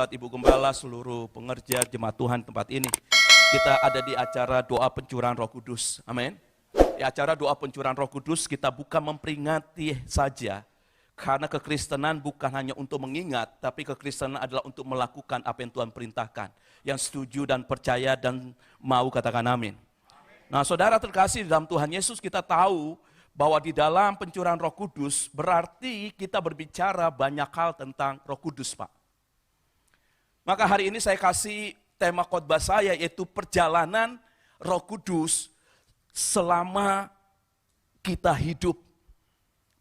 buat Ibu Gembala, seluruh pengerja jemaat Tuhan tempat ini. Kita ada di acara doa pencurahan Roh Kudus. Amin. Di acara doa pencurahan Roh Kudus kita bukan memperingati saja. Karena kekristenan bukan hanya untuk mengingat, tapi kekristenan adalah untuk melakukan apa yang Tuhan perintahkan. Yang setuju dan percaya dan mau katakan amin. Nah, saudara terkasih dalam Tuhan Yesus, kita tahu bahwa di dalam pencurahan Roh Kudus berarti kita berbicara banyak hal tentang Roh Kudus, Pak. Maka hari ini saya kasih tema khotbah saya, yaitu perjalanan Roh Kudus selama kita hidup.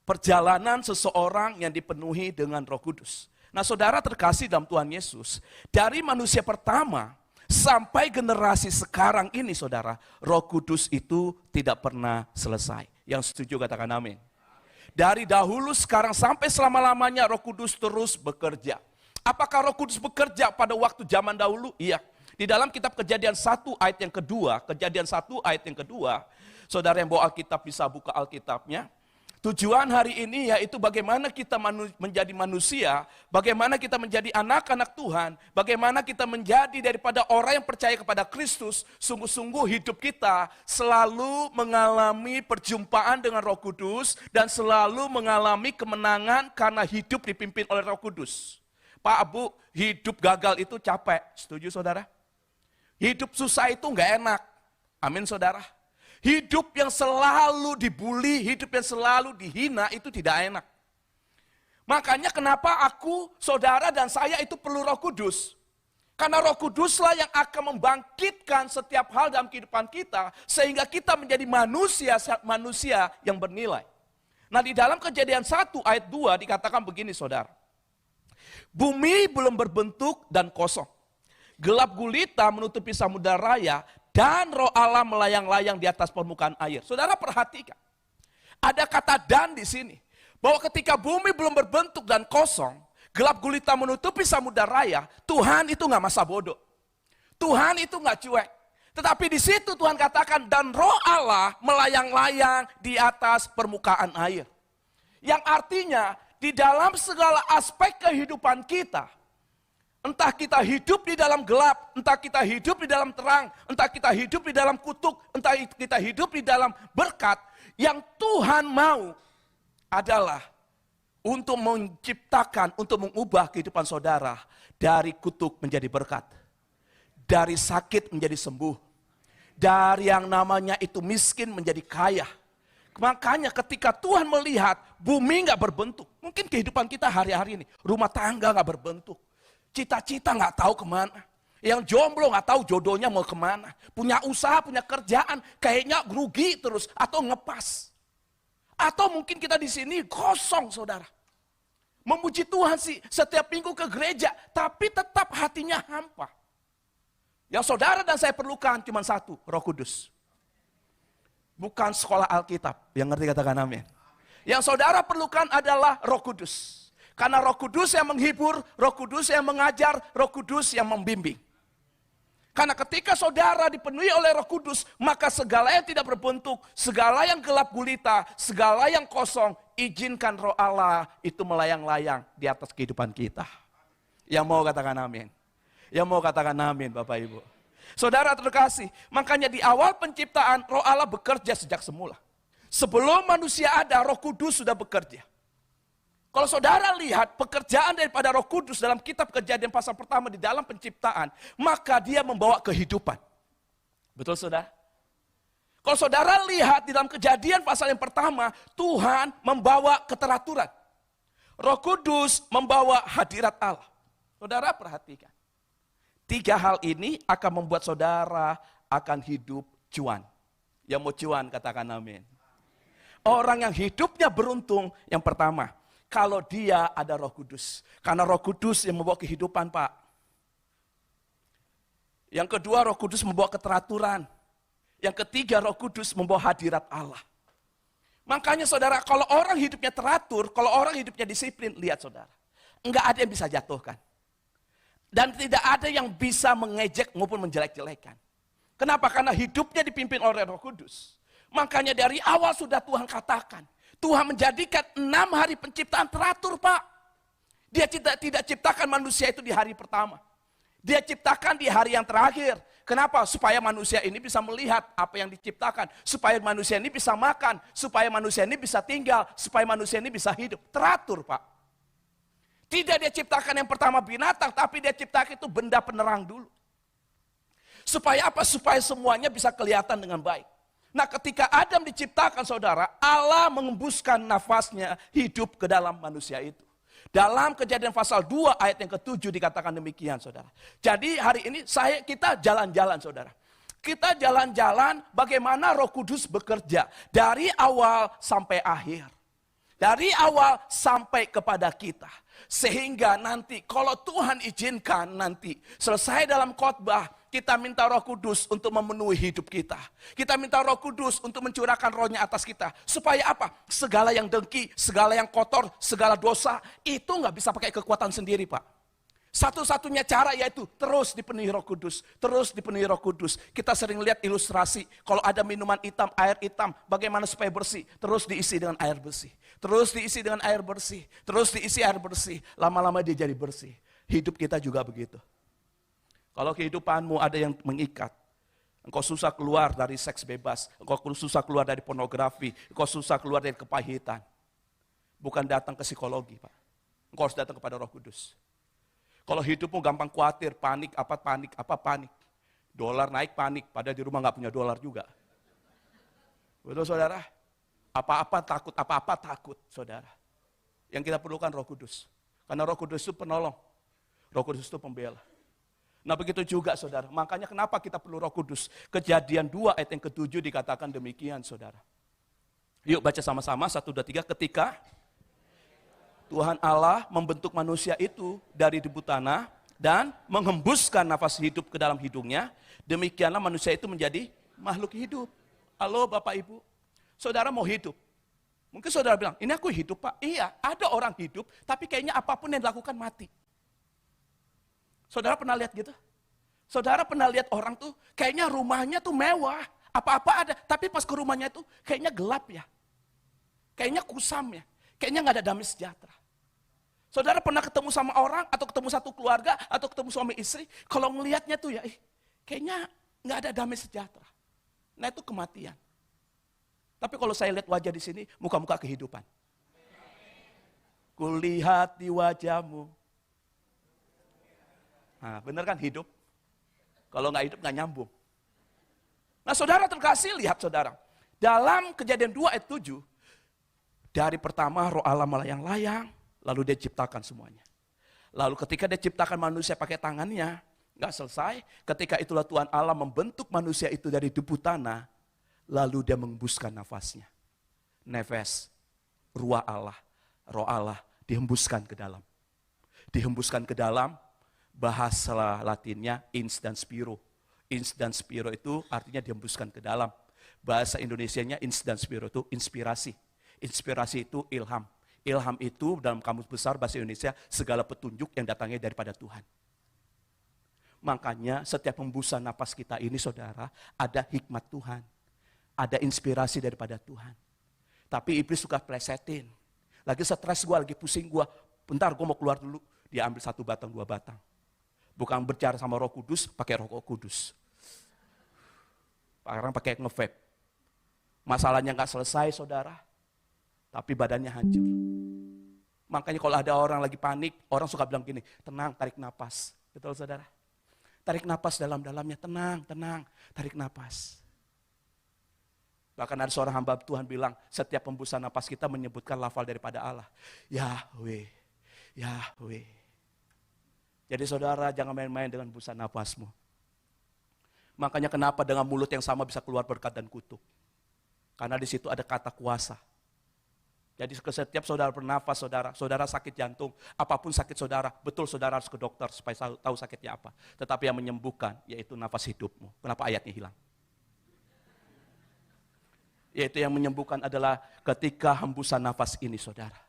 Perjalanan seseorang yang dipenuhi dengan Roh Kudus. Nah, saudara terkasih dalam Tuhan Yesus, dari manusia pertama sampai generasi sekarang ini, saudara, Roh Kudus itu tidak pernah selesai. Yang setuju katakan amin. Dari dahulu, sekarang, sampai selama-lamanya Roh Kudus terus bekerja. Apakah Roh Kudus bekerja pada waktu zaman dahulu? Iya. Di dalam kitab Kejadian 1 ayat yang kedua, Kejadian 1 ayat yang kedua, saudara yang bawa Alkitab bisa buka Alkitabnya. Tujuan hari ini yaitu bagaimana kita menjadi manusia, bagaimana kita menjadi anak-anak Tuhan, bagaimana kita menjadi daripada orang yang percaya kepada Kristus, sungguh-sungguh hidup kita selalu mengalami perjumpaan dengan Roh Kudus dan selalu mengalami kemenangan karena hidup dipimpin oleh Roh Kudus. Pak, Bu, hidup gagal itu capek, setuju saudara? Hidup susah itu enggak enak, amin saudara? Hidup yang selalu dibully, hidup yang selalu dihina itu tidak enak. Makanya kenapa aku, saudara dan saya itu perlu Roh Kudus. Karena Roh Kuduslah yang akan membangkitkan setiap hal dalam kehidupan kita sehingga kita menjadi manusia yang bernilai. Nah, di dalam Kejadian 1 ayat 2 dikatakan begini, saudara. Bumi belum berbentuk dan kosong. Gelap gulita menutupi samudera raya. Dan Roh Allah melayang-layang di atas permukaan air. Saudara perhatikan, ada kata dan di sini. Bahwa ketika bumi belum berbentuk dan kosong, gelap gulita menutupi samudera raya, Tuhan itu nggak masa bodoh. Tuhan itu nggak cuek. Tetapi di situ Tuhan katakan, dan Roh Allah melayang-layang di atas permukaan air. Yang artinya, di dalam segala aspek kehidupan kita, entah kita hidup di dalam gelap, entah kita hidup di dalam terang, entah kita hidup di dalam kutuk, entah kita hidup di dalam berkat, yang Tuhan mau adalah untuk menciptakan, untuk mengubah kehidupan saudara dari kutuk menjadi berkat, dari sakit menjadi sembuh, dari yang namanya itu miskin menjadi kaya. Makanya ketika Tuhan melihat bumi nggak berbentuk, mungkin kehidupan kita hari-hari ini, rumah tangga nggak berbentuk, cita-cita nggak tahu kemana. Yang jomblo nggak tahu jodohnya mau kemana. Punya usaha, punya kerjaan, kayaknya rugi terus atau ngepas. Atau mungkin kita di sini kosong, saudara. Memuji Tuhan sih setiap minggu ke gereja, tapi tetap hatinya hampa. Yang saudara dan saya perlukan cuma satu, Roh Kudus. Bukan sekolah Alkitab, yang ngerti katakan amin. Yang saudara perlukan adalah Roh Kudus. Karena Roh Kudus yang menghibur, Roh Kudus yang mengajar, Roh Kudus yang membimbing. Karena ketika saudara dipenuhi oleh Roh Kudus, maka segala yang tidak berbentuk, segala yang gelap gulita, segala yang kosong, izinkan Roh Allah itu melayang-layang di atas kehidupan kita. Yang mau katakan amin. Yang mau katakan amin, Bapak Ibu. Saudara terkasih, makanya di awal penciptaan Roh Allah bekerja sejak semula. Sebelum manusia ada, Roh Kudus sudah bekerja. Kalau saudara lihat pekerjaan daripada Roh Kudus dalam kitab Kejadian pasal pertama di dalam penciptaan, maka dia membawa kehidupan. Betul saudara? Kalau saudara lihat di dalam Kejadian pasal yang pertama, Tuhan membawa keteraturan. Roh Kudus membawa hadirat Allah. Saudara perhatikan. 3 hal ini akan membuat saudara akan hidup cuan. Yang mau cuan katakan amin. Orang yang hidupnya beruntung yang pertama, kalau dia ada Roh Kudus. Karena Roh Kudus yang membawa kehidupan, Pak. Yang kedua, Roh Kudus membawa keteraturan. Yang ketiga, Roh Kudus membawa hadirat Allah. Makanya saudara, kalau orang hidupnya teratur, kalau orang hidupnya disiplin, lihat saudara. Enggak ada yang bisa jatuhkan. Dan tidak ada yang bisa mengejek maupun menjelek-jelekan. Kenapa? Karena hidupnya dipimpin oleh Roh Kudus. Makanya dari awal sudah Tuhan katakan. Tuhan menjadikan 6 hari penciptaan teratur, Pak. Dia tidak ciptakan manusia itu di hari pertama. Dia ciptakan di hari yang terakhir. Kenapa? Supaya manusia ini bisa melihat apa yang diciptakan. Supaya manusia ini bisa makan. Supaya manusia ini bisa tinggal. Supaya manusia ini bisa hidup. Teratur, Pak. Tidak dia ciptakan yang pertama binatang, tapi dia ciptakan itu benda penerang dulu. Supaya apa? Supaya semuanya bisa kelihatan dengan baik. Nah, ketika Adam diciptakan, saudara, Allah mengembuskan nafasnya hidup ke dalam manusia itu. Dalam Kejadian pasal 2 ayat yang ke-7 dikatakan demikian, saudara. Jadi hari ini kita jalan-jalan, saudara. Kita jalan-jalan bagaimana Roh Kudus bekerja dari awal sampai akhir. Dari awal sampai kepada kita. Sehingga nanti kalau Tuhan izinkan nanti selesai dalam khotbah, kita minta Roh Kudus untuk memenuhi hidup kita. Kita minta Roh Kudus untuk mencurahkan rohnya atas kita. Supaya apa? Segala yang dengki, segala yang kotor, segala dosa, itu nggak bisa pakai kekuatan sendiri, Pak. Satu-satunya cara yaitu terus dipenuhi Roh Kudus. Terus dipenuhi Roh Kudus. Kita sering lihat ilustrasi. Kalau ada minuman hitam, air hitam, bagaimana supaya bersih? Terus diisi dengan air bersih. Terus diisi dengan air bersih. Terus diisi air bersih. Lama-lama dia jadi bersih. Hidup kita juga begitu. Kalau kehidupanmu ada yang mengikat, engkau susah keluar dari seks bebas, engkau susah keluar dari pornografi, engkau susah keluar dari kepahitan. Bukan datang ke psikologi, Pak. Engkau harus datang kepada Roh Kudus. Kalau hidupmu gampang khawatir, panik. Dolar naik panik, padahal di rumah nggak punya dolar juga. Betul, saudara? Apa-apa takut, saudara. Yang kita perlukan Roh Kudus. Karena Roh Kudus itu penolong. Roh Kudus itu pembela. Nah begitu juga, saudara. Makanya kenapa kita perlu Roh Kudus? Kejadian 2 ayat yang ke-7 dikatakan demikian, saudara. Yuk baca sama-sama, 1, 2, 3. Ketika Tuhan Allah membentuk manusia itu dari debu tanah dan menghembuskan nafas hidup ke dalam hidungnya, demikianlah manusia itu menjadi makhluk hidup. Halo Bapak Ibu, saudara mau hidup? Mungkin saudara bilang, ini aku hidup, Pak. Iya, ada orang hidup, tapi kayaknya apapun yang dilakukan mati. Saudara pernah lihat gitu? Saudara pernah lihat orang tuh kayaknya rumahnya tuh mewah, apa-apa ada, tapi pas ke rumahnya tuh kayaknya gelap ya. Kayaknya kusam ya, kayaknya nggak ada damai sejahtera. Saudara pernah ketemu sama orang atau ketemu satu keluarga atau ketemu suami istri, kalau ngelihatnya tuh ya, kayaknya nggak ada damai sejahtera. Nah itu kematian. Tapi kalau saya lihat wajah di sini, muka-muka kehidupan. Kulihat di wajahmu. Nah, benar kan hidup? Kalau nggak hidup nggak nyambung. Nah saudara terkasih, lihat saudara. Dalam Kejadian 2 ayat 7, dari pertama roh Allah melayang-layang, lalu dia ciptakan semuanya. Lalu ketika dia ciptakan manusia pakai tangannya, nggak selesai. Ketika itulah Tuhan Allah membentuk manusia itu dari debu tanah, lalu dia mengembuskan nafasnya. Nefes, ruah Allah, roh Allah dihembuskan ke dalam. Dihembuskan ke dalam. Bahasa Latinnya ins dan spiro. Ins dan spiro itu artinya dihembuskan ke dalam. Bahasa Indonesianya ins dan spiro itu inspirasi. Inspirasi itu ilham. Ilham itu dalam kamus besar bahasa Indonesia segala petunjuk yang datangnya daripada Tuhan. Makanya setiap hembusan napas kita ini saudara ada hikmat Tuhan. Ada inspirasi daripada Tuhan. Tapi iblis suka plesetin. Lagi stres gue, lagi pusing gue. Bentar gue mau keluar dulu. Dia ambil 1 batang, 2 batang. Bukan bicara sama Roh Kudus, pakai Roh Kudus. Sekarang pakai nge-vape. Masalahnya nggak selesai, saudara. Tapi badannya hancur. Makanya kalau ada orang lagi panik, orang suka bilang gini, tenang, tarik napas. Betul, saudara? Tarik napas dalam-dalamnya, tenang, tarik napas. Bahkan ada seorang hamba Tuhan bilang, setiap hembusan napas kita menyebutkan lafal daripada Allah. Yahweh, Yahweh. Jadi saudara jangan main-main dengan hembusan nafasmu. Makanya kenapa dengan mulut yang sama bisa keluar berkat dan kutuk. Karena di situ ada kata kuasa. Jadi setiap saudara bernafas, saudara sakit jantung, apapun sakit saudara, betul saudara harus ke dokter supaya tahu sakitnya apa. Tetapi yang menyembuhkan yaitu nafas hidupmu. Kenapa ayatnya hilang? Yaitu yang menyembuhkan adalah ketika hembusan nafas ini saudara.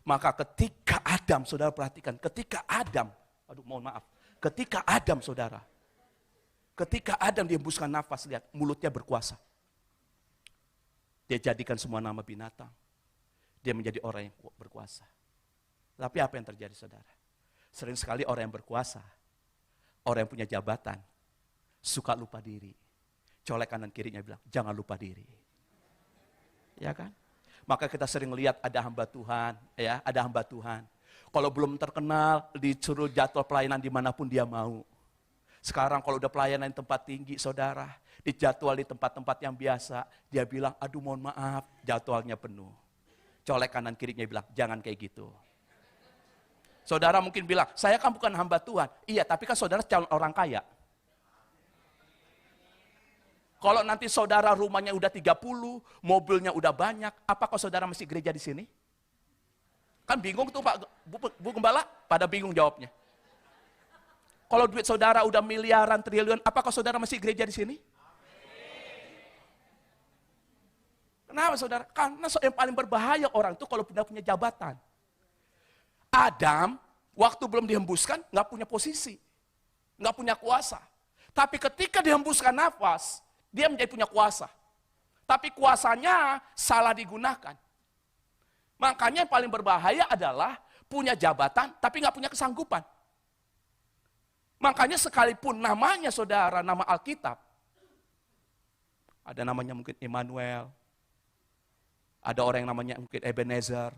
Maka ketika Adam, saudara perhatikan, ketika Adam saudara, ketika Adam dihembuskan nafas, lihat mulutnya berkuasa. Dia jadikan semua nama binatang. Dia menjadi orang yang berkuasa. Tapi apa yang terjadi saudara? Sering sekali orang yang berkuasa, orang yang punya jabatan, suka lupa diri. Colek kanan kirinya bilang, jangan lupa diri. Ya kan? Maka kita sering lihat ada hamba Tuhan, ya, ada hamba Tuhan. Kalau belum terkenal, disuruh jadwal pelayanan dimanapun dia mau. Sekarang kalau udah pelayanan di tempat tinggi, saudara, dijadwal di tempat-tempat yang biasa, dia bilang, aduh mohon maaf, jadwalnya penuh. Colek kanan kirinya bilang, jangan kayak gitu. Saudara mungkin bilang, saya kan bukan hamba Tuhan. Iya, tapi kan saudara calon orang kaya. Kalau nanti saudara rumahnya udah 30, mobilnya udah banyak, apakah saudara masih gereja di sini? Kan bingung tuh Pak Bu Gembala, pada bingung jawabnya. Kalau duit saudara udah miliaran, triliun, apakah saudara masih gereja di sini? Kenapa saudara? Karena yang paling berbahaya orang itu kalau sudah punya jabatan. Adam, waktu belum dihembuskan, nggak punya posisi. Nggak punya kuasa. Tapi ketika dihembuskan nafas, dia menjadi punya kuasa. Tapi kuasanya salah digunakan. Makanya yang paling berbahaya adalah punya jabatan, tapi nggak punya kesanggupan. Makanya sekalipun namanya saudara, nama Alkitab, ada namanya mungkin Immanuel, ada orang yang namanya mungkin Ebenezer,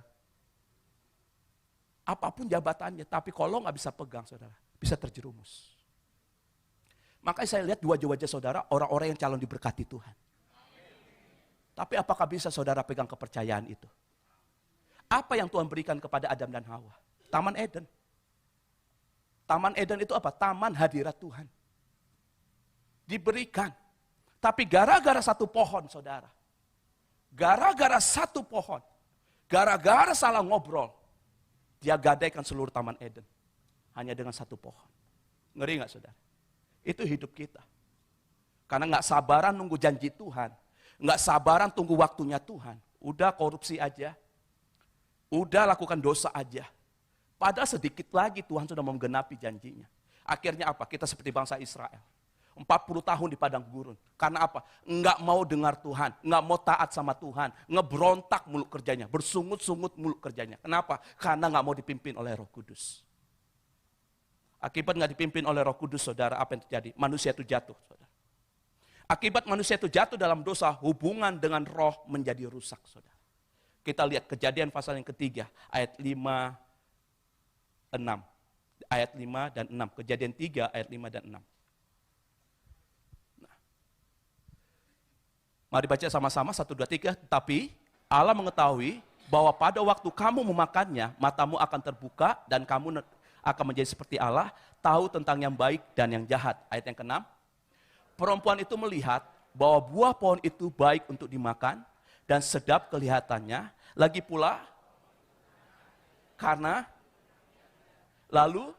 apapun jabatannya, tapi kalau nggak bisa pegang saudara, bisa terjerumus. Makanya saya lihat di wajah-wajah saudara, orang-orang yang calon diberkati Tuhan. Tapi apakah bisa saudara pegang kepercayaan itu? Apa yang Tuhan berikan kepada Adam dan Hawa? Taman Eden. Taman Eden itu apa? Taman hadirat Tuhan. Diberikan. Tapi gara-gara satu pohon saudara. Gara-gara satu pohon. Gara-gara salah ngobrol. Dia gadaikan seluruh Taman Eden. Hanya dengan satu pohon. Ngeri gak saudara? Itu hidup kita. Karena gak sabaran nunggu janji Tuhan. Gak sabaran tunggu waktunya Tuhan. Udah korupsi aja. Udah lakukan dosa aja. Padahal sedikit lagi Tuhan sudah menggenapi janjinya. Akhirnya apa? Kita seperti bangsa Israel. 40 tahun di padang gurun. Karena apa? Nggak mau dengar Tuhan. Nggak mau taat sama Tuhan. Ngebrontak mulu kerjanya. Bersungut-sungut mulu kerjanya. Kenapa? Karena nggak mau dipimpin oleh Roh Kudus. Akibat nggak dipimpin oleh Roh Kudus, saudara, apa yang terjadi? Manusia itu jatuh, saudara. Akibat manusia itu jatuh dalam dosa, hubungan dengan roh menjadi rusak, saudara. Kita lihat Kejadian pasal yang ketiga, ayat 5, 6. Ayat 5 dan 6. Kejadian 3, ayat 5 dan 6. Nah. Mari baca sama-sama, 1, 2, 3. Tapi Allah mengetahui bahwa pada waktu kamu memakannya, matamu akan terbuka dan kamu akan menjadi seperti Allah, tahu tentang yang baik dan yang jahat. Ayat yang ke-6. Perempuan itu melihat bahwa buah pohon itu baik untuk dimakan dan sedap kelihatannya. Lagi pula, karena lalu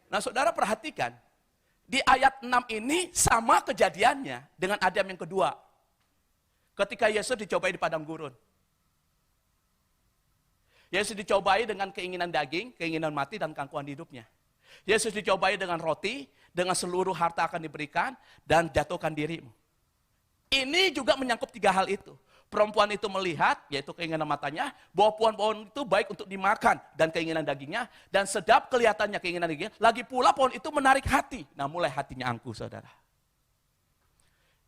nah saudara perhatikan, di ayat 6 ini sama kejadiannya dengan Adam yang kedua. Ketika Yesus dicobai di padang gurun. Yesus dicobai dengan keinginan daging, keinginan mati dan keangkuhan hidupnya. Yesus dicobai dengan roti, dengan seluruh harta akan diberikan, dan jatuhkan dirimu. Ini juga menyangkut 3 hal itu. Perempuan itu melihat, yaitu keinginan matanya, bahwa pohon-pohon itu baik untuk dimakan, dan keinginan dagingnya, dan sedap kelihatannya keinginan dagingnya. Lagi pula pohon itu menarik hati. Nah mulai hatinya angkuh saudara.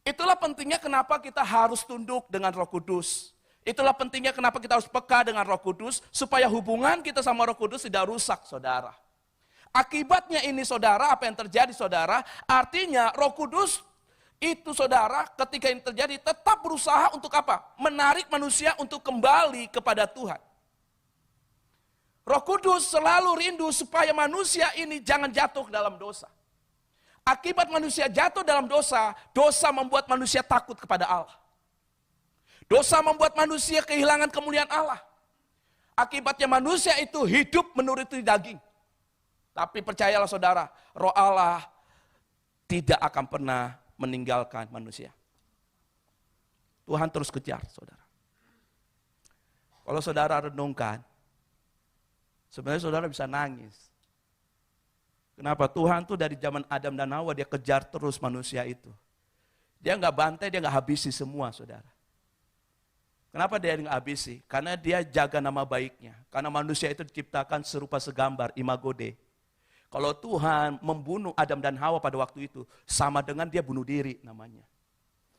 Itulah pentingnya kenapa kita harus tunduk dengan Roh Kudus. Itulah pentingnya kenapa kita harus peka dengan Roh Kudus, supaya hubungan kita sama Roh Kudus tidak rusak saudara. Akibatnya ini saudara, apa yang terjadi saudara, artinya Roh Kudus itu saudara ketika ini terjadi tetap berusaha untuk apa? Menarik manusia untuk kembali kepada Tuhan. Roh Kudus selalu rindu supaya manusia ini jangan jatuh dalam dosa. Akibat manusia jatuh dalam dosa, dosa membuat manusia takut kepada Allah. Dosa membuat manusia kehilangan kemuliaan Allah. Akibatnya manusia itu hidup menuruti daging. Tapi percayalah saudara, Roh Allah tidak akan pernah meninggalkan manusia. Tuhan terus kejar saudara. Kalau saudara renungkan, sebenarnya saudara bisa nangis. Kenapa? Tuhan tuh dari zaman Adam dan Hawa dia kejar terus manusia itu. Dia nggak bantai, dia nggak habisi semua, saudara. Kenapa dia nggak habisi? Karena dia jaga nama baiknya. Karena manusia itu diciptakan serupa segambar, imago Dei. Kalau Tuhan membunuh Adam dan Hawa pada waktu itu, sama dengan dia bunuh diri namanya.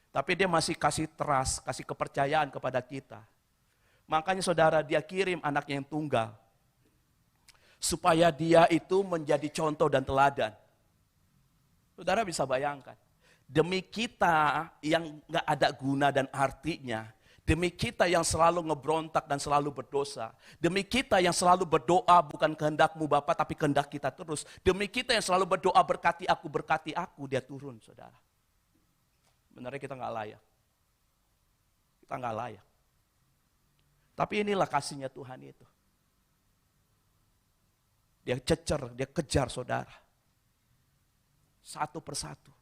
Tapi dia masih kasih trust, kasih kepercayaan kepada kita. Makanya saudara, dia kirim anaknya yang tunggal. Supaya dia itu menjadi contoh dan teladan. Saudara bisa bayangkan. Demi kita yang gak ada guna dan artinya. Demi kita yang selalu ngebrontak dan selalu berdosa. Demi kita yang selalu berdoa bukan kehendak-Mu Bapa tapi kehendak kita terus. Demi kita yang selalu berdoa berkati aku, dia turun saudara. Sebenarnya kita gak layak. Kita gak layak. Tapi inilah kasihnya Tuhan itu. Dia cecer, dia kejar saudara. Satu persatu.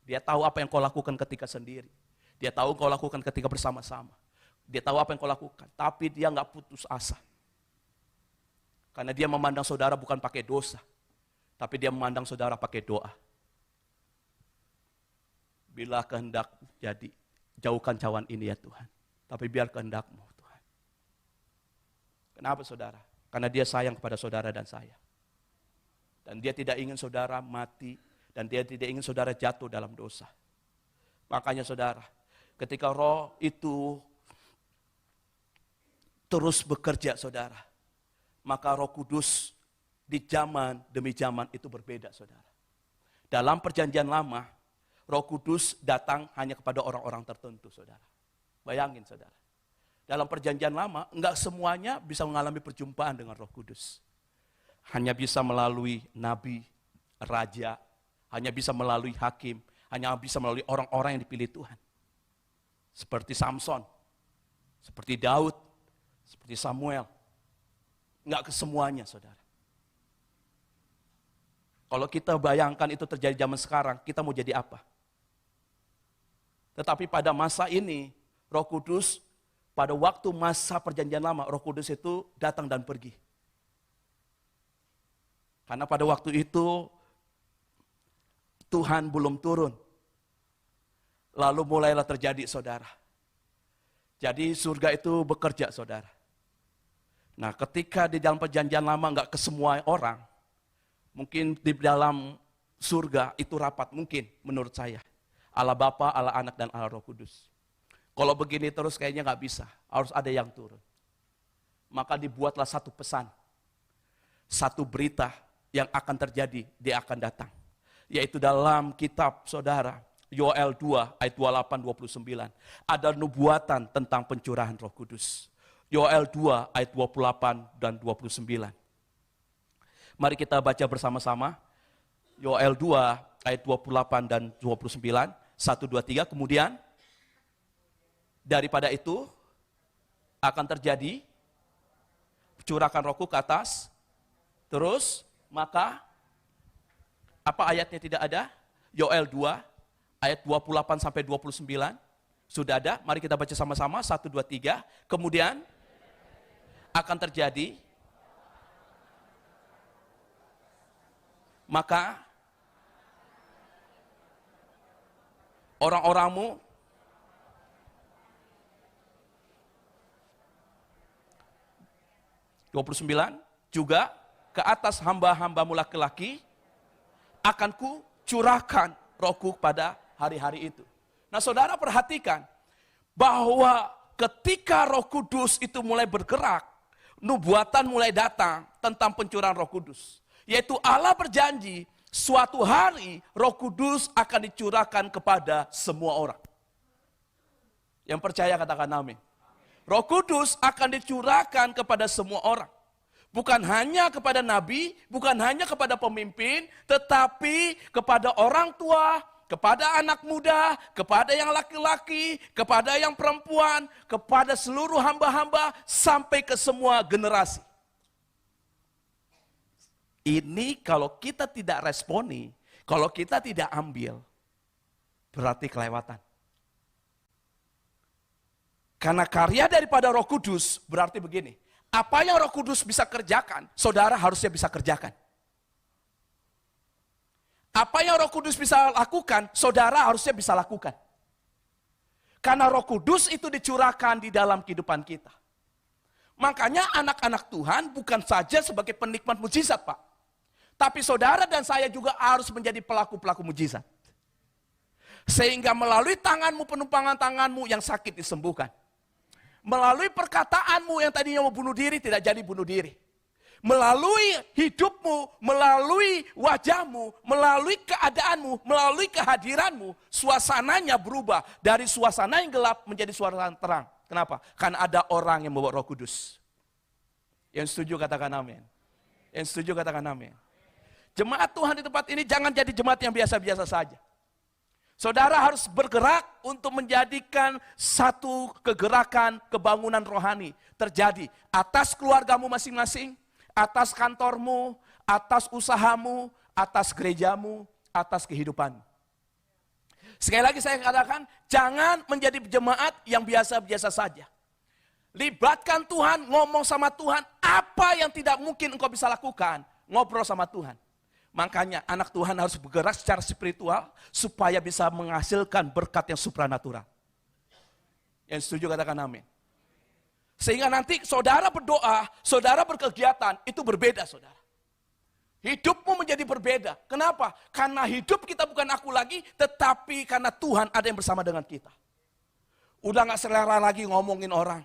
Dia tahu apa yang kau lakukan ketika sendiri. Dia tahu kau lakukan ketika bersama-sama. Dia tahu apa yang kau lakukan. Tapi dia gak putus asa. Karena dia memandang saudara bukan pakai dosa. Tapi dia memandang saudara pakai doa. Bila kehendak jadi, jauhkan cawan ini ya Tuhan. Tapi biar kehendak-Mu Tuhan. Kenapa saudara? Karena dia sayang kepada saudara dan saya. Dan dia tidak ingin saudara mati. Dan dia tidak ingin saudara jatuh dalam dosa. Makanya saudara, ketika Roh itu terus bekerja saudara, maka Roh Kudus di zaman demi zaman itu berbeda saudara. Dalam perjanjian lama, Roh Kudus datang hanya kepada orang-orang tertentu saudara. Bayangin saudara. Dalam perjanjian lama, enggak semuanya bisa mengalami perjumpaan dengan Roh Kudus. Hanya bisa melalui nabi, raja, hanya bisa melalui hakim, hanya bisa melalui orang-orang yang dipilih Tuhan. Seperti Samson, seperti Daud, seperti Samuel. Enggak kesemuanya saudara. Kalau kita bayangkan itu terjadi zaman sekarang, kita mau jadi apa? Tetapi pada masa ini, Roh Kudus, pada waktu masa perjanjian lama, Roh Kudus itu datang dan pergi. Karena pada waktu itu, Tuhan belum turun. Lalu mulailah terjadi saudara. Jadi surga itu bekerja saudara. Nah ketika di dalam perjanjian lama enggak ke semua orang. Mungkin di dalam surga itu rapat mungkin menurut saya. Allah Bapa, Allah Anak dan Allah Roh Kudus. Kalau begini terus kayaknya enggak bisa. Harus ada yang turun. Maka dibuatlah satu pesan. Satu berita yang akan terjadi, dia akan datang. Yaitu dalam kitab saudara, Yoel 2 ayat 28-29. Ada nubuatan tentang pencurahan Roh Kudus. Yoel 2 ayat 28 dan 29. Mari kita baca bersama-sama. Yoel 2 ayat 28 dan 29. 1, 2, 3. Kemudian daripada itu akan terjadi curahkan Rohku ke atas. Terus maka apa ayatnya tidak ada? Yoel 2 ayat 28 sampai 29. Sudah ada? Mari kita baca sama-sama. 1, 2, 3. Kemudian akan terjadi maka orang-orangmu juga ke atas hamba-hambamu laki-laki akan ku curahkan Rohku pada hari-hari itu. Nah saudara perhatikan bahwa ketika Roh Kudus itu mulai bergerak, nubuatan mulai datang tentang pencurahan Roh Kudus. Yaitu Allah berjanji suatu hari Roh Kudus akan dicurahkan kepada semua orang. Yang percaya katakan amin. Roh Kudus akan dicurahkan kepada semua orang. Bukan hanya kepada nabi, bukan hanya kepada pemimpin, tetapi kepada orang tua, kepada anak muda, kepada yang laki-laki, kepada yang perempuan, kepada seluruh hamba-hamba, sampai ke semua generasi. Ini kalau kita tidak responi, kalau kita tidak ambil, berarti kelewatan. Karena karya daripada Roh Kudus berarti begini. Apa yang Roh Kudus bisa kerjakan, saudara harusnya bisa kerjakan. Apa yang Roh Kudus bisa lakukan, saudara harusnya bisa lakukan. Karena Roh Kudus itu dicurahkan di dalam kehidupan kita. Makanya anak-anak Tuhan bukan saja sebagai penikmat mujizat, Pak. Tapi saudara dan saya juga harus menjadi pelaku-pelaku mujizat. Sehingga melalui tanganmu, penumpangan tanganmu yang sakit disembuhkan. Melalui perkataanmu yang tadinya mau bunuh diri, tidak jadi bunuh diri. Melalui hidupmu, melalui wajahmu, melalui keadaanmu, melalui kehadiranmu, suasananya berubah dari suasana yang gelap menjadi suasana terang. Kenapa? Karena ada orang yang membawa Roh Kudus. Yang setuju katakan amin. Yang setuju katakan amin. Jemaat Tuhan di tempat ini jangan jadi jemaat yang biasa-biasa saja. Saudara harus bergerak untuk menjadikan satu kegerakan kebangunan rohani terjadi atas keluargamu masing-masing, atas kantormu, atas usahamu, atas gerejamu, atas kehidupanmu. Sekali lagi saya katakan, jangan menjadi jemaat yang biasa-biasa saja. Libatkan Tuhan, ngomong sama Tuhan, apa yang tidak mungkin engkau bisa lakukan, ngobrol sama Tuhan. Makanya anak Tuhan harus bergerak secara spiritual supaya bisa menghasilkan berkat yang supranatural. Yang setuju katakan amin. Sehingga nanti saudara berdoa, saudara berkegiatan, itu berbeda saudara. Hidupmu menjadi berbeda. Kenapa? Karena hidup kita bukan aku lagi, tetapi karena Tuhan ada yang bersama dengan kita. Udah gak selera lagi ngomongin orang.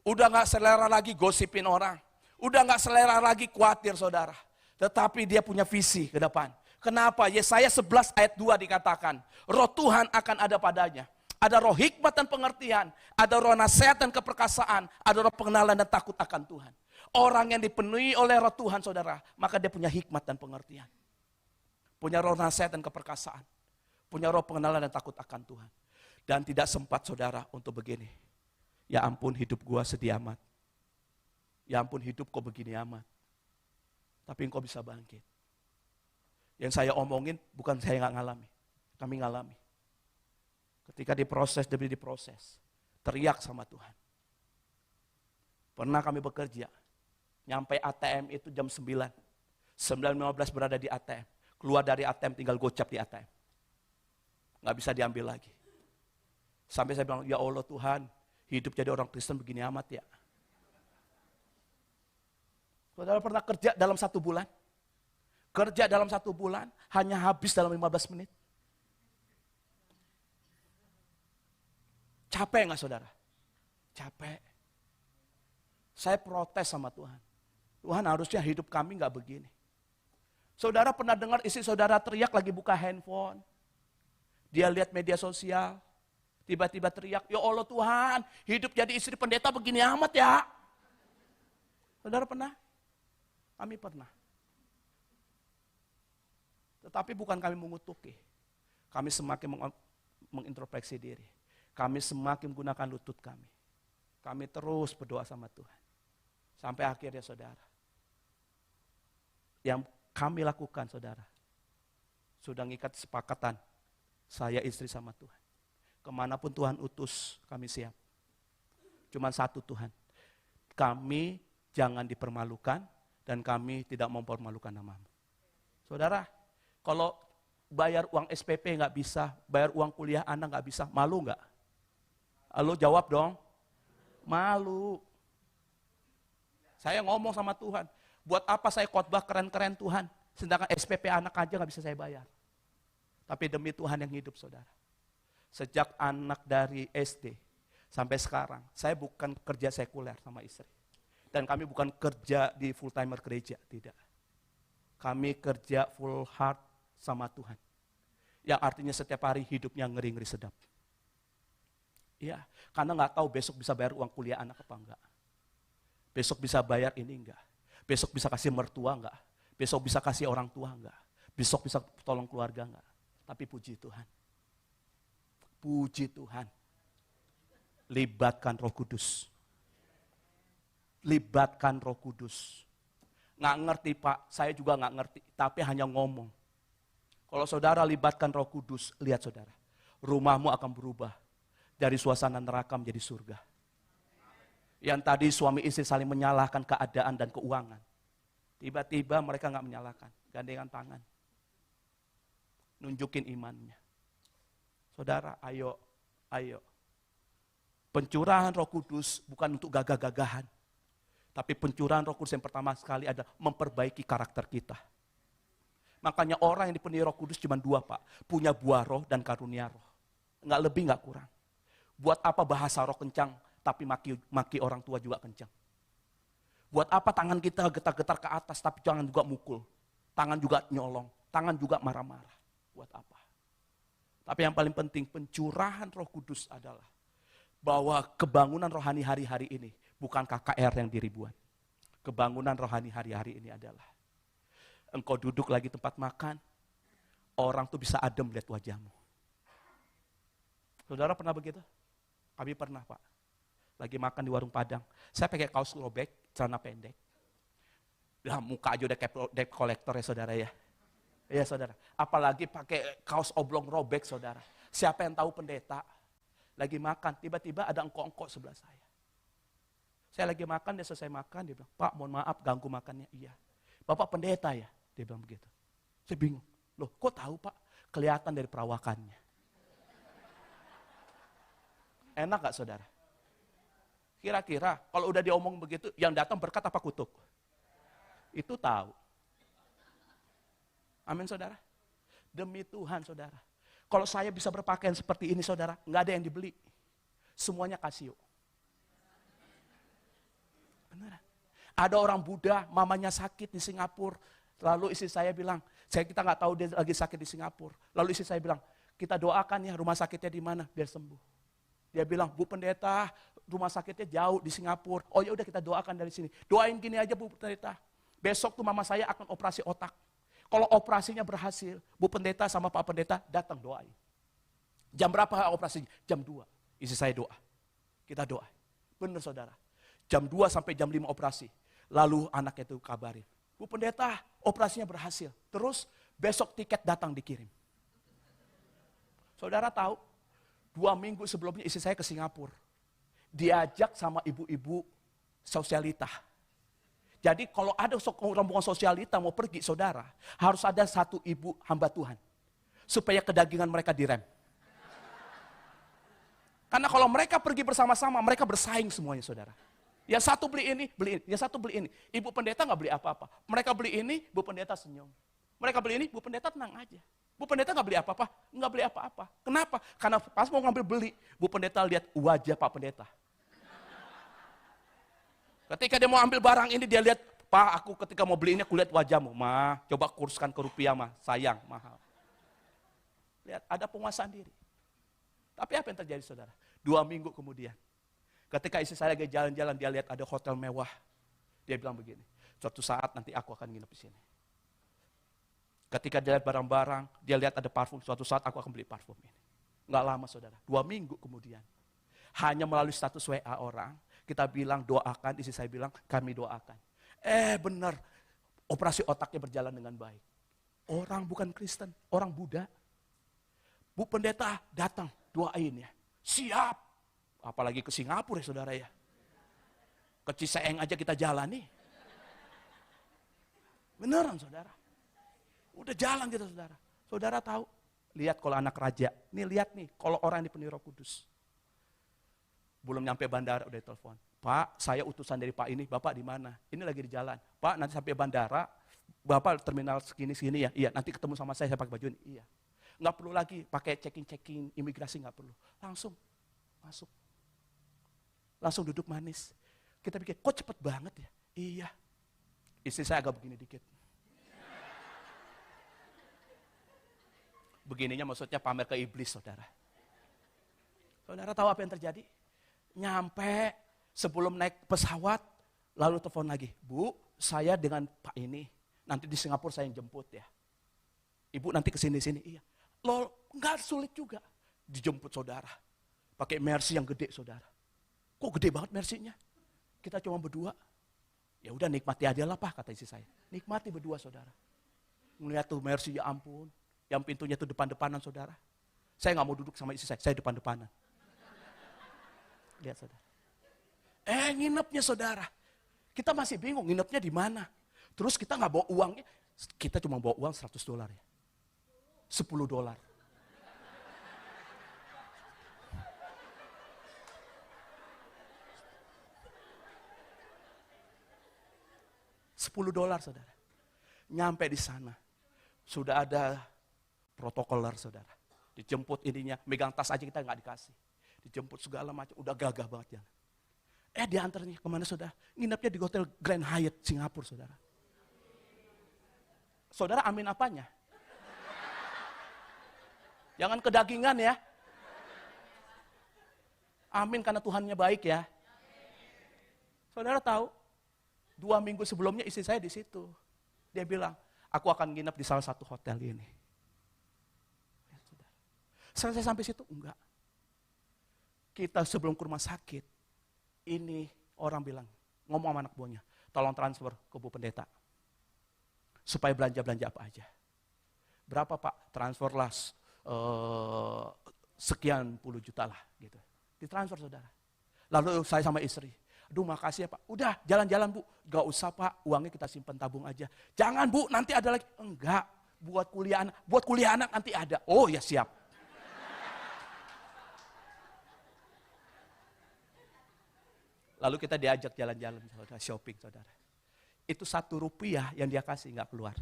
Udah gak selera lagi gosipin orang. Udah gak selera lagi khawatir saudara. Tetapi dia punya visi ke depan. Kenapa? Yesaya 11 ayat 2 dikatakan, roh Tuhan akan ada padanya. Ada roh hikmat dan pengertian, ada roh nasihat dan keperkasaan, ada roh pengenalan dan takut akan Tuhan. Orang yang dipenuhi oleh roh Tuhan saudara, maka dia punya hikmat dan pengertian. Punya roh nasihat dan keperkasaan. Punya roh pengenalan dan takut akan Tuhan. Dan tidak sempat saudara untuk begini. Ya ampun hidup gua sedih amat. Ya ampun hidup kok begini amat. Tapi engkau bisa bangkit. Yang saya omongin bukan saya nggak ngalami. Kami ngalami. Ketika diproses demi diproses. Teriak sama Tuhan. Pernah kami bekerja. Nyampe ATM itu jam 9. 9.15 berada di ATM. Keluar dari ATM tinggal gocap di ATM. Nggak bisa diambil lagi. Sampai saya bilang, ya Allah Tuhan, hidup jadi orang Kristen begini amat ya. Saudara pernah kerja dalam 1 bulan? Kerja dalam 1 bulan hanya habis dalam 15 menit. Capek nggak saudara? Capek. Saya protes sama Tuhan. Tuhan harusnya hidup kami nggak begini. Saudara pernah dengar istri saudara teriak lagi buka handphone. Dia lihat media sosial. Tiba-tiba teriak, ya Allah Tuhan, hidup jadi istri pendeta begini amat ya. Saudara pernah? Kami pernah. Tetapi bukan kami mengutuki. Kami semakin mengintrospeksi diri. Kami semakin menggunakan lutut kami. Kami terus berdoa sama Tuhan. Sampai akhirnya saudara. Yang kami lakukan saudara. Sudah ngikat sepakatan. Saya istri sama Tuhan. Kemanapun Tuhan utus kami siap. Cuman satu Tuhan. Kami jangan dipermalukan. Dan kami tidak mempermalukan namamu. Saudara, kalau bayar uang SPP nggak bisa, bayar uang kuliah anak nggak bisa, malu nggak? Halo jawab dong. Malu. Saya ngomong sama Tuhan, buat apa saya khotbah keren-keren Tuhan, sedangkan SPP anak aja nggak bisa saya bayar. Tapi demi Tuhan yang hidup saudara. Sejak anak dari SD sampai sekarang, saya bukan kerja sekuler sama istri. Dan kami bukan kerja di full timer gereja, tidak. Kami kerja full heart sama Tuhan. Yang artinya setiap hari hidupnya ngeri-ngeri sedap. Iya, karena nggak tahu besok bisa bayar uang kuliah anak apa enggak. Besok bisa bayar ini enggak. Besok bisa kasih mertua enggak. Besok bisa kasih orang tua enggak. Besok bisa tolong keluarga enggak. Tapi puji Tuhan. Puji Tuhan. Libatkan Roh Kudus. Libatkan Roh Kudus. Nggak ngerti Pak, saya juga nggak ngerti, tapi hanya ngomong. Kalau saudara libatkan Roh Kudus, lihat saudara, rumahmu akan berubah dari suasana neraka menjadi surga. Yang tadi suami istri saling menyalahkan keadaan dan keuangan, tiba-tiba mereka nggak menyalahkan, gandengan tangan, nunjukin imannya. Saudara, ayo, Pencurahan Roh Kudus bukan untuk gagah-gagahan. Tapi pencurahan Roh Kudus yang pertama sekali adalah memperbaiki karakter kita. Makanya orang yang dipenuhi Roh Kudus cuma dua, Pak. Punya buah roh dan karunia roh. Enggak lebih, enggak kurang. Buat apa bahasa roh kencang, tapi maki orang tua juga kencang. Buat apa tangan kita getar-getar ke atas, tapi jangan juga mukul. Tangan juga nyolong, tangan juga marah-marah. Buat apa? Tapi yang paling penting, pencurahan Roh Kudus adalah bahwa kebangunan rohani hari-hari ini bukan KKR yang di ribuan. Kebangunan rohani hari-hari ini adalah engkau duduk lagi tempat makan, orang tuh bisa adem lihat wajahmu. Saudara pernah begitu? Kami pernah, Pak. Lagi makan di warung Padang. Saya pakai kaos robek, celana pendek. Nah, muka aja udah kayak debt collector ya saudara ya. Iya saudara. Apalagi pakai kaos oblong robek saudara. Siapa yang tahu pendeta? Lagi makan, tiba-tiba ada engkok-engkok sebelah saya. Saya lagi makan, dia selesai makan, dia bilang, Pak mohon maaf ganggu makannya. Iya. Bapak pendeta ya? Dia bilang begitu. Saya bingung. Loh kok tahu Pak? Kelihatan dari perawakannya. Enak gak saudara? Kira-kira kalau udah diomong begitu, yang datang berkat apa kutuk? Itu tahu. Amin saudara. Demi Tuhan saudara. Kalau saya bisa berpakaian seperti ini saudara, nggak ada yang dibeli. Semuanya Casio. Beneran. Ada orang Buddha, mamanya sakit di Singapura. Lalu istri saya bilang, kita nggak tahu dia lagi sakit di Singapura. Lalu istri saya bilang, kita doakan ya rumah sakitnya di mana biar sembuh. Dia bilang, Bu Pendeta, rumah sakitnya jauh di Singapura. Oh ya udah kita doakan dari sini. Doain gini aja Bu Pendeta. Besok tuh mama saya akan operasi otak. Kalau operasinya berhasil, Bu Pendeta sama Pak Pendeta datang doain. Jam berapa operasinya? Jam 2. Istri saya doa. Kita doa. Benar saudara. Jam 2 sampai jam 5 operasi. Lalu anaknya itu kabarin. Bu Pendeta, operasinya berhasil. Terus besok tiket datang dikirim. Saudara tahu, 2 minggu sebelumnya istri saya ke Singapura. Diajak sama ibu-ibu sosialita. Jadi kalau ada rombongan sosialita mau pergi saudara, harus ada satu ibu hamba Tuhan. Supaya kedagingan mereka direm. Karena kalau mereka pergi bersama-sama, mereka bersaing semuanya saudara. Yang satu beli ini, yang satu beli ini. Ibu pendeta nggak beli apa-apa. Mereka beli ini, Bu Pendeta senyum. Mereka beli ini, Bu Pendeta tenang aja. Bu Pendeta nggak beli apa-apa, nggak beli apa-apa. Kenapa? Karena pas mau ngambil beli, Bu Pendeta lihat wajah Pak Pendeta. Ketika dia mau ambil barang ini, dia lihat, Pak, aku ketika mau beli ini, aku lihat wajahmu. Ma, coba kurskan ke rupiah, Ma. Sayang, mahal. Lihat, ada penguasaan diri. Tapi apa yang terjadi, saudara? 2 minggu kemudian, ketika istri saya lagi jalan-jalan, dia lihat ada hotel mewah. Dia bilang begini, suatu saat nanti aku akan nginep di sini. Ketika dia lihat barang-barang, dia lihat ada parfum, suatu saat aku akan beli parfum ini. Nggak lama, saudara. 2 minggu kemudian, hanya melalui status WA orang, kita bilang doakan, istri saya bilang kami doakan. Benar, operasi otaknya berjalan dengan baik. Orang bukan Kristen, orang Buddha. Bu Pendeta datang, doain ya. Siap. Apalagi ke Singapura ya saudara ya. Ke Ciseeng aja kita jalani. Beneran saudara. Udah jalan kita saudara. Saudara tahu, lihat kalau anak raja. Nih lihat nih, kalau orang yang dipenuhi Roh Kudus. Belum nyampe bandara udah telepon. Pak, saya utusan dari Pak ini, Bapak di mana? Ini lagi di jalan. Pak, nanti sampai bandara, Bapak terminal segini-segini ya? Iya, nanti ketemu sama saya pakai baju ini. Iya. Nggak perlu lagi pakai checking-checking imigrasi, nggak perlu. Langsung masuk. Langsung duduk manis. Kita pikir, kok cepet banget ya? Iya. Istri saya agak begini dikit. Begininya maksudnya pamer ke iblis, saudara. Saudara tahu apa yang terjadi? Nyampe sebelum naik pesawat, lalu telepon lagi. Bu, saya dengan Pak ini, nanti di Singapura saya yang jemput ya. Ibu nanti kesini-sini, iya. Loh, nggak sulit juga. Dijemput saudara. Pakai Mercy yang gede saudara. Kok gede banget Mercy-nya? Kita cuma berdua. Ya udah nikmati aja lah Pak, kata istri saya. Nikmati berdua saudara. Melihat tuh Mercy, ya ampun. Yang pintunya tuh depan-depanan saudara. Saya nggak mau duduk sama istri saya depan-depanan. Lihat saudara. Nginepnya saudara. Kita masih bingung nginepnya di mana. Terus kita nggak bawa uangnya. Kita cuma bawa uang $100 ya. $10. $10 saudara. Nyampe di sana, sudah ada protokoler saudara. Dijemput ininya, megang tas aja kita nggak dikasih. Dijemput segala macam, udah gagah banget jalan. Diantarnya kemana saudara? Nginepnya di Hotel Grand Hyatt Singapura saudara. Saudara amin apanya? Jangan kedagingan ya. Amin karena Tuhannya baik ya. Saudara tahu, 2 minggu sebelumnya istri saya di situ. Dia bilang, aku akan nginep di salah satu hotel ini. Ya, saudara. Selesai sampai situ? Enggak. Kita sebelum ke rumah sakit, ini orang bilang, ngomong sama anak buahnya, tolong transfer ke Bu Pendeta. Supaya belanja-belanja apa aja. Berapa Pak? Transferlah sekian puluh juta lah. Gitu. Ditransfer saudara. Lalu saya sama istri, aduh makasih ya Pak. Udah jalan-jalan Bu. Gak usah Pak, uangnya kita simpan tabung aja. Jangan Bu, nanti ada lagi. Enggak, buat kuliah anak nanti ada. Oh ya siap. Lalu kita diajak jalan-jalan saudara, shopping saudara. Itu ₹1 yang dia kasih nggak keluar.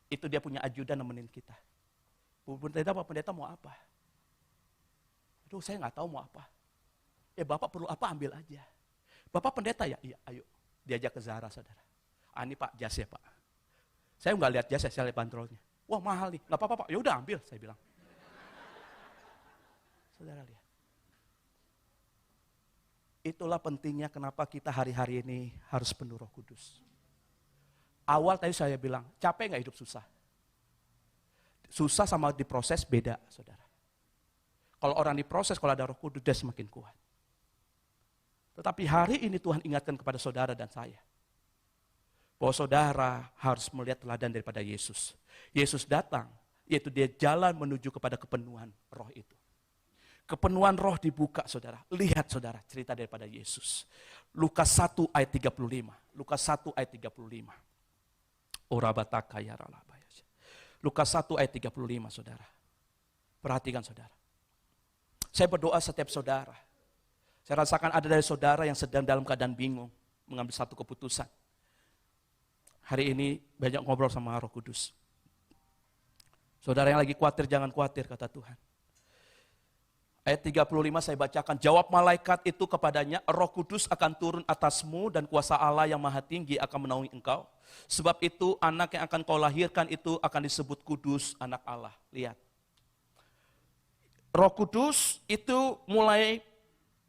Itu dia punya ajudan nemenin kita. Bu Pendeta, Pak Pendeta mau apa? Aduh saya nggak tahu mau apa. Bapak perlu apa ambil aja. Bapak pendeta ya? Iya, ayo. Diajak ke Zara, saudara. Ini Pak, jas ya Pak. Saya nggak lihat jas, saya lihat bandrolnya. Wah mahal nih, nggak apa-apa Pak. Ya udah ambil, saya bilang. Saudara lihat. Itulah pentingnya kenapa kita hari-hari ini harus penuh Roh Kudus. Awal tadi saya bilang, capek nggak hidup susah? Susah sama diproses beda, saudara. Kalau orang diproses, kalau ada Roh Kudus, dia semakin kuat. Tetapi hari ini Tuhan ingatkan kepada saudara dan saya, bahwa saudara harus melihat teladan daripada Yesus. Yesus datang, yaitu dia jalan menuju kepada kepenuhan roh itu. Kepenuhan roh dibuka saudara. Lihat saudara cerita daripada Yesus. Lukas 1 ayat 35. Lukas 1 ayat 35. Lukas 1 ayat 35 saudara. Perhatikan saudara. Saya berdoa setiap saudara. Saya rasakan ada dari saudara yang sedang dalam keadaan bingung. Mengambil satu keputusan. Hari ini banyak ngobrol sama Roh Kudus. Saudara yang lagi khawatir, jangan khawatir kata Tuhan. Ayat 35 saya bacakan. Jawab malaikat itu kepadanya, Roh Kudus akan turun atasmu dan kuasa Allah yang maha tinggi akan menaungi engkau. Sebab itu anak yang akan kau lahirkan itu akan disebut kudus, anak Allah. Lihat. Roh Kudus itu mulai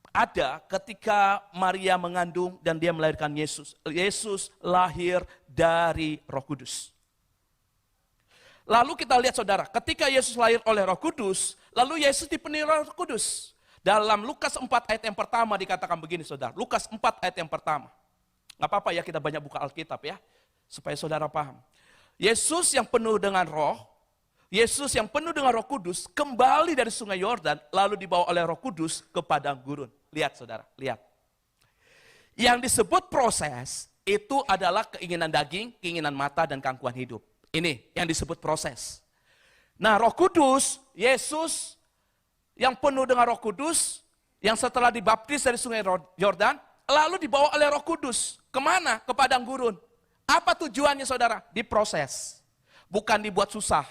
ada ketika Maria mengandung dan dia melahirkan Yesus. Yesus lahir dari Roh Kudus. Lalu kita lihat saudara, ketika Yesus lahir oleh Roh Kudus, lalu Yesus dipenuhi Roh Kudus. Dalam Lukas 4 ayat yang pertama dikatakan begini saudara. Lukas 4 ayat yang pertama. Nggak apa-apa ya kita banyak buka Alkitab ya, supaya saudara paham. Yesus yang penuh dengan roh, Yesus yang penuh dengan Roh Kudus kembali dari sungai Yordan lalu dibawa oleh Roh Kudus ke padang gurun. Lihat saudara, lihat. Yang disebut proses itu adalah keinginan daging, keinginan mata dan keangkuhan hidup. Ini yang disebut proses. Nah Roh Kudus, Yesus yang penuh dengan Roh Kudus, yang setelah dibaptis dari sungai Yordan, lalu dibawa oleh Roh Kudus. Kemana? Ke padang gurun. Apa tujuannya saudara? Diproses. Bukan dibuat susah.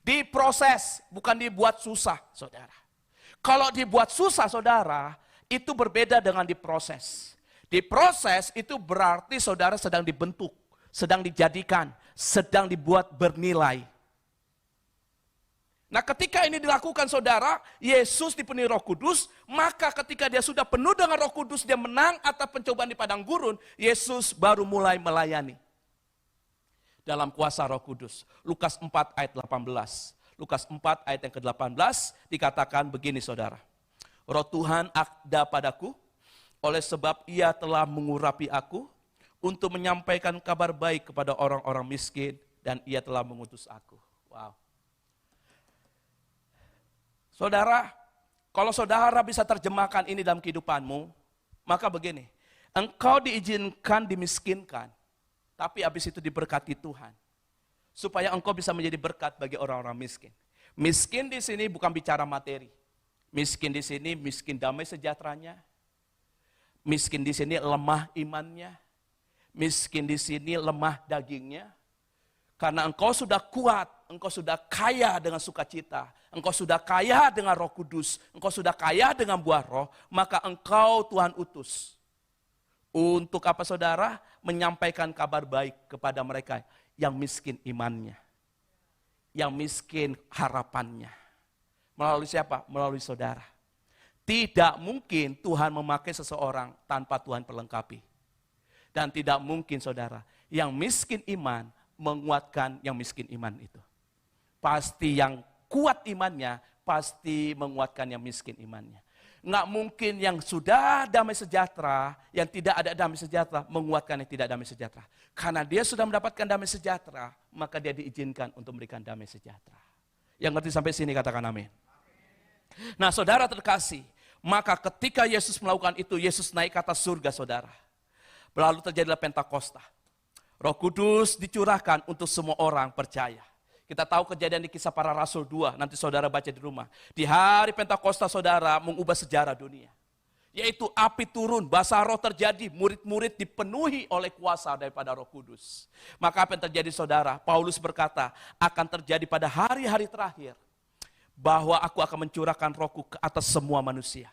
Diproses, bukan dibuat susah, saudara. Kalau dibuat susah, saudara, itu berbeda dengan diproses. Diproses itu berarti saudara sedang dibentuk, sedang dijadikan, sedang dibuat bernilai. Nah ketika ini dilakukan saudara, Yesus dipenuhi Roh Kudus, maka ketika dia sudah penuh dengan Roh Kudus, dia menang atas pencobaan di padang gurun, Yesus baru mulai melayani. Dalam kuasa Roh Kudus. Lukas 4 ayat 18. Lukas 4 ayat yang ke-18 dikatakan begini saudara. Roh Tuhan ada padaku, oleh sebab ia telah mengurapi aku untuk menyampaikan kabar baik kepada orang-orang miskin dan ia telah mengutus aku. Wow. Saudara, kalau saudara bisa terjemahkan ini dalam kehidupanmu, maka begini, engkau diizinkan dimiskinkan, tapi habis itu diberkati Tuhan. Supaya engkau bisa menjadi berkat bagi orang-orang miskin. Miskin di sini bukan bicara materi. Miskin di sini miskin damai sejahteranya. Miskin di sini lemah imannya. Miskin di sini lemah dagingnya. Karena engkau sudah kuat, engkau sudah kaya dengan sukacita, engkau sudah kaya dengan Roh Kudus, engkau sudah kaya dengan buah roh, maka engkau Tuhan utus. Untuk apa saudara? Menyampaikan kabar baik kepada mereka yang miskin imannya. Yang miskin harapannya. Melalui siapa? Melalui saudara. Tidak mungkin Tuhan memakai seseorang tanpa Tuhan perlengkapi. Dan tidak mungkin saudara, yang miskin iman menguatkan yang miskin iman itu. Pasti yang kuat imannya, pasti menguatkan yang miskin imannya. Nggak mungkin yang sudah damai sejahtera, yang tidak ada damai sejahtera, menguatkan yang tidak damai sejahtera. Karena dia sudah mendapatkan damai sejahtera, maka dia diizinkan untuk memberikan damai sejahtera. Yang ngerti sampai sini katakan amin. Nah saudara terkasih, maka ketika Yesus melakukan itu, Yesus naik ke atas surga saudara. Lalu terjadilah Pentakosta. Roh Kudus dicurahkan untuk semua orang percaya. Kita tahu kejadian di Kisah Para Rasul 2, nanti saudara baca di rumah. Di hari Pentakosta saudara mengubah sejarah dunia. Yaitu api turun, basah roh terjadi, murid-murid dipenuhi oleh kuasa daripada Roh Kudus. Maka apa yang terjadi saudara? Paulus berkata, akan terjadi pada hari-hari terakhir. Bahwa aku akan mencurahkan rohku ke atas semua manusia.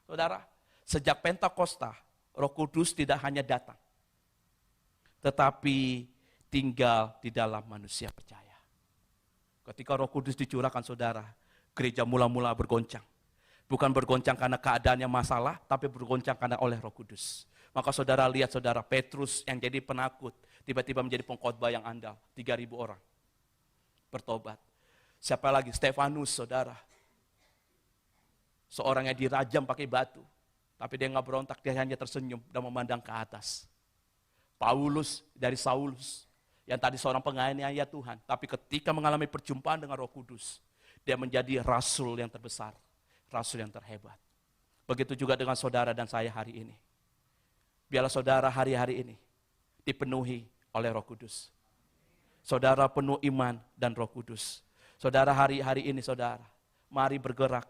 Saudara, sejak Pentakosta, Roh Kudus tidak hanya datang. Tetapi tinggal di dalam manusia percaya. Ketika Roh Kudus dicurahkan saudara, gereja mula-mula bergoncang. Bukan bergoncang karena keadaannya masalah, tapi bergoncang karena oleh Roh Kudus. Maka saudara lihat saudara, Petrus yang jadi penakut, tiba-tiba menjadi pengkhotbah yang andal, 3.000 orang bertobat. Siapa lagi? Stefanus saudara. Seorang yang dirajam pakai batu, tapi dia nggak berontak, dia hanya tersenyum dan memandang ke atas. Paulus dari Saulus, yang tadi seorang penganiaya Tuhan, tapi ketika mengalami perjumpaan dengan Roh Kudus, dia menjadi rasul yang terbesar, rasul yang terhebat. Begitu juga dengan saudara dan saya hari ini. Biarlah saudara hari-hari ini dipenuhi oleh Roh Kudus. Saudara penuh iman dan Roh Kudus. Saudara hari-hari ini saudara, mari bergerak.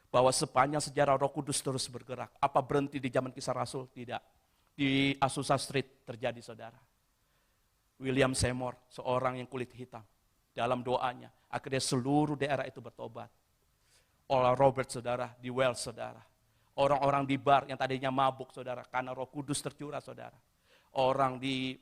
Bahwa sepanjang sejarah Roh Kudus terus bergerak. Apa berhenti di zaman Kisah Rasul? Tidak. Di Azusa Street terjadi saudara. William Seymour, seorang yang kulit hitam. Dalam doanya, akhirnya seluruh daerah itu bertobat. Oral Robert saudara, di Wales saudara. Orang-orang di bar yang tadinya mabuk saudara, karena Roh Kudus tercurah saudara. Orang di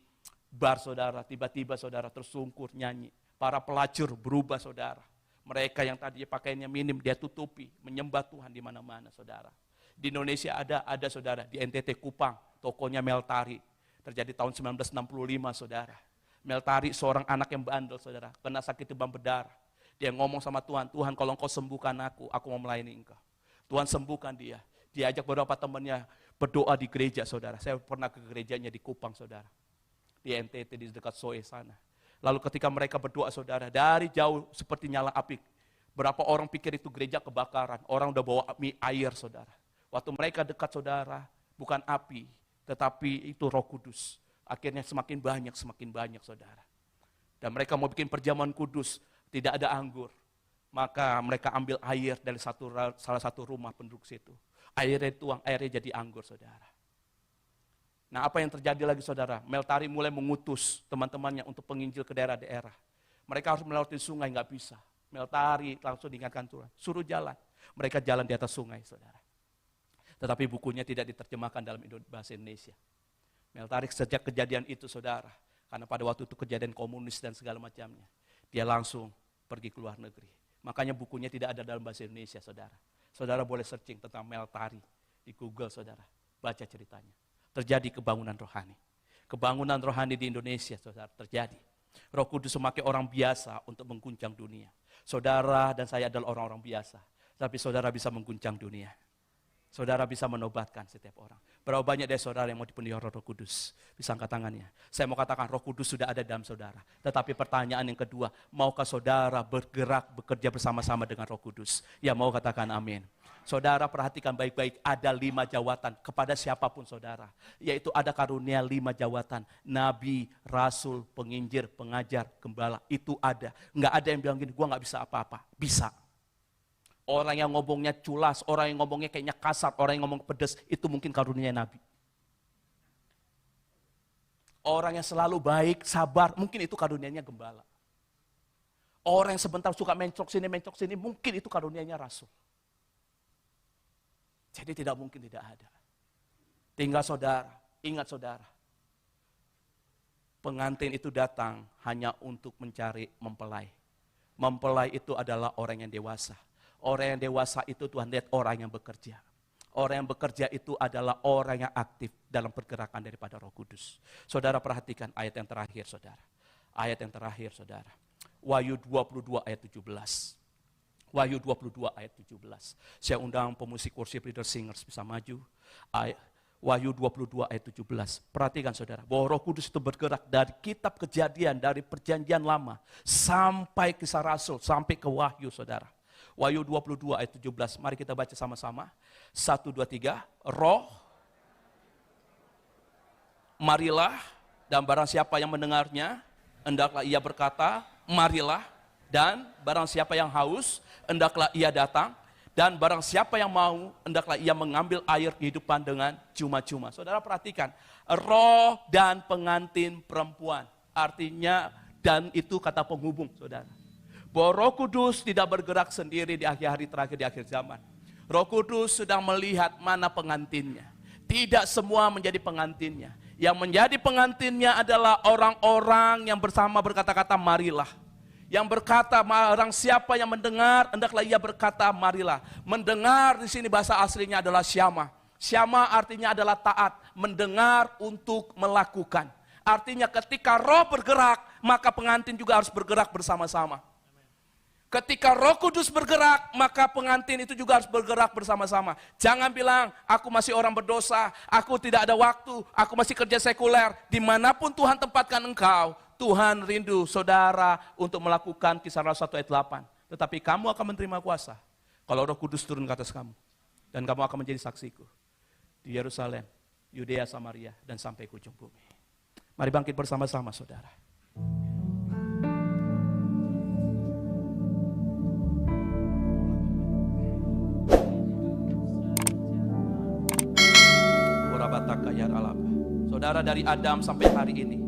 bar saudara, tiba-tiba saudara tersungkur nyanyi. Para pelacur berubah saudara. Mereka yang tadinya pakaiannya minim, dia tutupi, menyembah Tuhan di mana-mana saudara. Di Indonesia ada saudara, di NTT Kupang, tokonya Meltari. Terjadi tahun 1965 saudara. Meltari seorang anak yang bandel saudara, kena sakit demam berdarah. Dia ngomong sama Tuhan, Tuhan kalau engkau sembuhkan aku mau melayani engkau. Tuhan sembuhkan dia. Dia ajak beberapa temannya berdoa di gereja saudara. Saya pernah ke gerejanya di Kupang saudara. Di NTT di dekat Soe sana. Lalu ketika mereka berdoa saudara, dari jauh seperti nyala api. Berapa orang pikir itu gereja kebakaran, orang udah bawa air saudara. Waktu mereka dekat saudara, bukan api, tetapi itu Roh Kudus. Akhirnya semakin banyak saudara. Dan mereka mau bikin perjamuan kudus, tidak ada anggur. Maka mereka ambil air dari salah satu rumah penduduk situ. Airnya dituang, airnya jadi anggur saudara. Nah apa yang terjadi lagi saudara? Meltari mulai mengutus teman-temannya untuk penginjil ke daerah-daerah. Mereka harus melewati sungai, nggak bisa. Meltari langsung diingatkan Tuhan, suruh jalan. Mereka jalan di atas sungai saudara. Tetapi bukunya tidak diterjemahkan dalam bahasa Indonesia. Meltari sejak kejadian itu saudara, karena pada waktu itu kejadian komunis dan segala macamnya, dia langsung pergi ke luar negeri. Makanya bukunya tidak ada dalam bahasa Indonesia saudara. Saudara boleh searching tentang Meltari di Google saudara, baca ceritanya. Terjadi kebangunan rohani. Kebangunan rohani di Indonesia saudara terjadi. Roh Kudus memakai orang biasa untuk mengguncang dunia. Saudara dan saya adalah orang-orang biasa, tapi saudara bisa mengguncang dunia. Saudara bisa menobatkan setiap orang. Berapa banyak dari saudara yang mau dipenuhi Roh Kudus? Bisa angkat tangannya. Saya mau katakan Roh Kudus sudah ada dalam saudara. Tetapi pertanyaan yang kedua, maukah saudara bergerak, bekerja bersama-sama dengan Roh Kudus? Ya mau katakan amin. Saudara perhatikan baik-baik, ada 5 jawatan kepada siapapun saudara. Yaitu ada karunia 5 jawatan. Nabi, Rasul, penginjil, pengajar, gembala. Itu ada. Nggak ada yang bilang gini, gua nggak bisa apa-apa. Bisa. Orang yang ngomongnya culas, orang yang ngomongnya kayaknya kasar, orang yang ngomong pedas, itu mungkin karunia Nabi. Orang yang selalu baik, sabar, mungkin itu karunia-Nya gembala. Orang yang sebentar suka mencok sini, mungkin itu karunia-Nya rasul. Jadi tidak mungkin tidak ada. Tinggal saudara, ingat saudara. Pengantin itu datang hanya untuk mencari mempelai. Mempelai itu adalah orang yang dewasa. Orang yang dewasa itu Tuhan lihat orang yang bekerja. Orang yang bekerja itu adalah orang yang aktif dalam pergerakan daripada Roh Kudus. Saudara perhatikan ayat yang terakhir saudara. Ayat yang terakhir saudara. Wahyu 22 ayat 17. Wahyu 22 ayat 17. Saya undang pemusik worship leader singers bisa maju. Wahyu 22 ayat 17. Perhatikan saudara, bahwa Roh Kudus itu bergerak dari kitab Kejadian, dari perjanjian lama, sampai Kisah Rasul, sampai ke Wahyu saudara. Wahyu 22 ayat 17, mari kita baca sama-sama. 1, 2, 3, Roh, marilah, dan barang siapa yang mendengarnya, hendaklah ia berkata, marilah, dan barang siapa yang haus, hendaklah ia datang, dan barang siapa yang mau, hendaklah ia mengambil air kehidupan dengan cuma-cuma. Saudara perhatikan, roh dan pengantin perempuan. Artinya, dan itu kata penghubung, saudara. Bahwa Roh Kudus tidak bergerak sendiri di akhir hari terakhir, di akhir zaman. Roh Kudus sedang melihat mana pengantinnya. Tidak semua menjadi pengantinnya. Yang menjadi pengantinnya adalah orang-orang yang bersama berkata-kata marilah. Yang berkata, orang siapa yang mendengar, hendaklah ia berkata, marilah. Mendengar di sini bahasa aslinya adalah syama. Syama artinya adalah taat, mendengar untuk melakukan. Artinya ketika roh bergerak, maka pengantin juga harus bergerak bersama-sama. Ketika Roh Kudus bergerak, maka pengantin itu juga harus bergerak bersama-sama. Jangan bilang, aku masih orang berdosa, aku tidak ada waktu, aku masih kerja sekuler. Dimanapun Tuhan tempatkan engkau, Tuhan rindu saudara untuk melakukan Kisah Rasul 1 ayat 8. Tetapi kamu akan menerima kuasa kalau Roh Kudus turun ke atas kamu. Dan kamu akan menjadi saksiku di Yerusalem, Yudea, Samaria, dan sampai ke ujung bumi. Mari bangkit bersama-sama saudara. Saudara, dari Adam sampai hari ini,